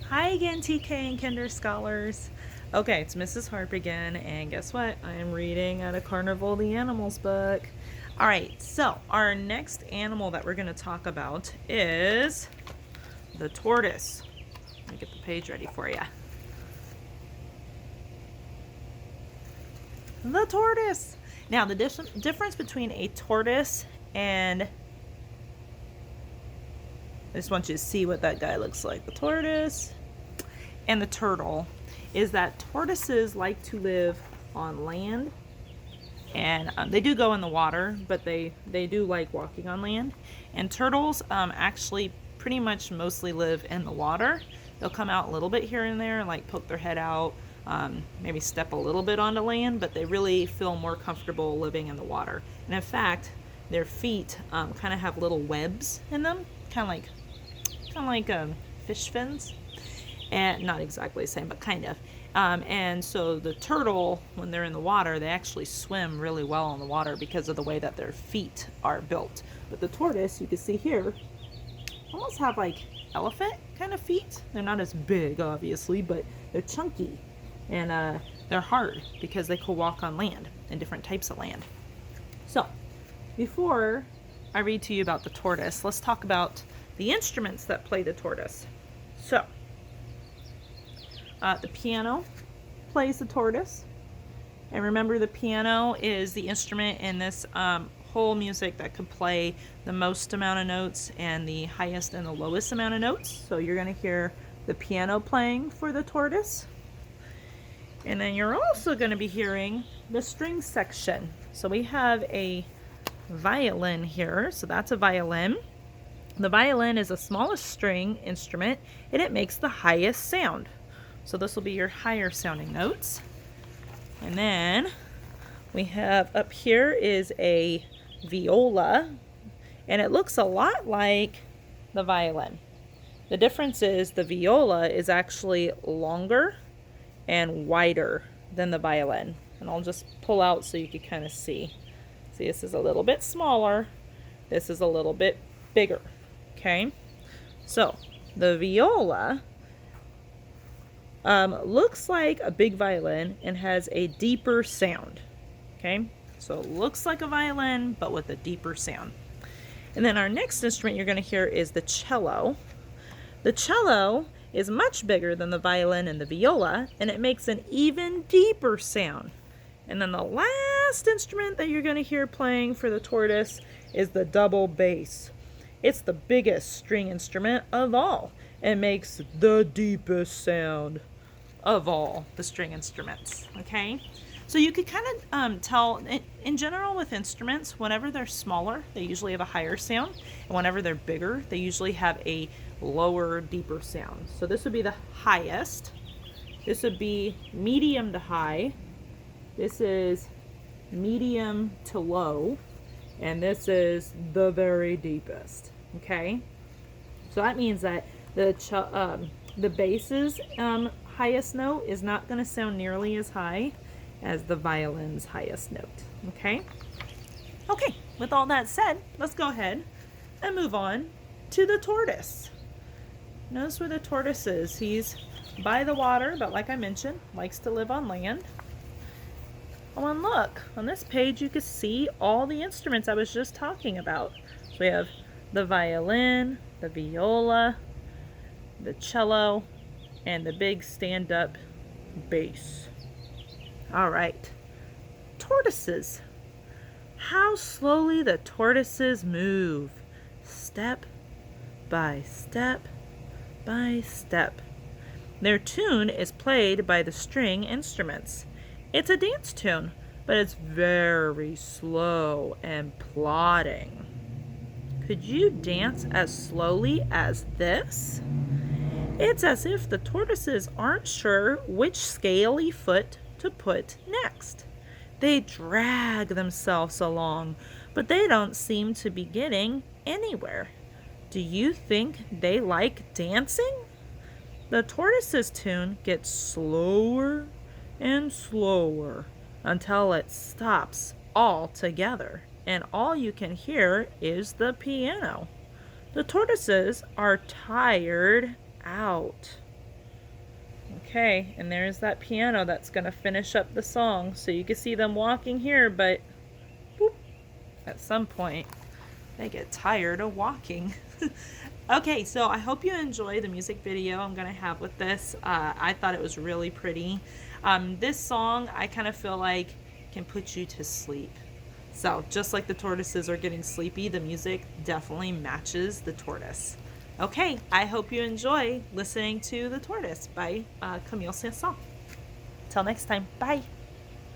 Hi again, TK and Kinder Scholars. Okay, it's Mrs. Harp again, and guess what? I am reading out of Carnival the Animals book. All right, so our next animal that we're going to talk about is the tortoise. Let me get the page ready for you. The tortoise. Now, the difference between a tortoise and I just want you to see what that guy looks like. The tortoise and the turtle is that tortoises like to live on land, and they do go in the water, but they do like walking on land. And turtles actually pretty much mostly live in the water. They'll come out a little bit here and there, like poke their head out, maybe step a little bit onto land, but they really feel more comfortable living in the water. And in fact, their feet kind of have little webs in them, kind of like fish fins, and not exactly the same, but kind of. And so the turtle, when they're in the water, they actually swim really well in the water because of the way that their feet are built. But the tortoise, you can see here, almost have like elephant kind of feet. They're not as big, obviously, but they're chunky, and they're hard because they can walk on land and different types of land. So before I read to you about the tortoise, let's talk about the instruments that play the tortoise. So, the piano plays the tortoise. And remember, the piano is the instrument in this whole music that could play the most amount of notes and the highest and the lowest amount of notes. So you're going to hear the piano playing for the tortoise. And then you're also going to be hearing the string section. So we have a violin here. So that's a violin. The violin is the smallest string instrument, and it makes the highest sound. So this will be your higher sounding notes. And then we have up here is a viola, and it looks a lot like the violin. The difference is the viola is actually longer and wider than the violin. And I'll just pull out so you can kind of see. See, this is a little bit smaller. This is a little bit bigger. Okay, so the viola looks like a big violin and has a deeper sound. Okay, so it looks like a violin but with a deeper sound. And then our next instrument you're going to hear is the cello. The cello is much bigger than the violin and the viola, and it makes an even deeper sound. And then the last instrument that you're going to hear playing for the tortoise is the double bass. It's the biggest string instrument of all. It makes the deepest sound of all the string instruments. Okay? So you could kind of tell, in general with instruments, whenever they're smaller, they usually have a higher sound. And whenever they're bigger, they usually have a lower, deeper sound. So this would be the highest. This would be medium to high. This is medium to low. And this is the very deepest. Okay, so that means that the bass's highest note is not going to sound nearly as high as the violin's highest note. Okay. Okay. With all that said, let's go ahead and move on to the tortoise. Notice where the tortoise is. He's by the water, but like I mentioned, likes to live on land. Oh, and look, on this page you can see all the instruments I was just talking about. So we have the violin, the viola, the cello, and the big stand-up bass. All right, tortoises. How slowly the tortoises move, step by step by step. Their tune is played by the string instruments. It's a dance tune, but it's very slow and plodding. Could you dance as slowly as this? It's as if the tortoises aren't sure which scaly foot to put next. They drag themselves along, but they don't seem to be getting anywhere. Do you think they like dancing? The tortoise's tune gets slower and slower until it stops altogether, and all you can hear is the piano. The tortoises are tired out. Okay, and there's that piano that's going to finish up the song. So you can see them walking here, but boop, at some point they get tired of walking. Okay, so I hope you enjoy the music video I'm going to have with this. I thought it was really pretty. This song, I kind of feel like can put you to sleep. So just like the tortoises are getting sleepy, the music definitely matches the tortoise. Okay, I hope you enjoy listening to The Tortoise by Camille Saint-Saëns. Till next time, bye.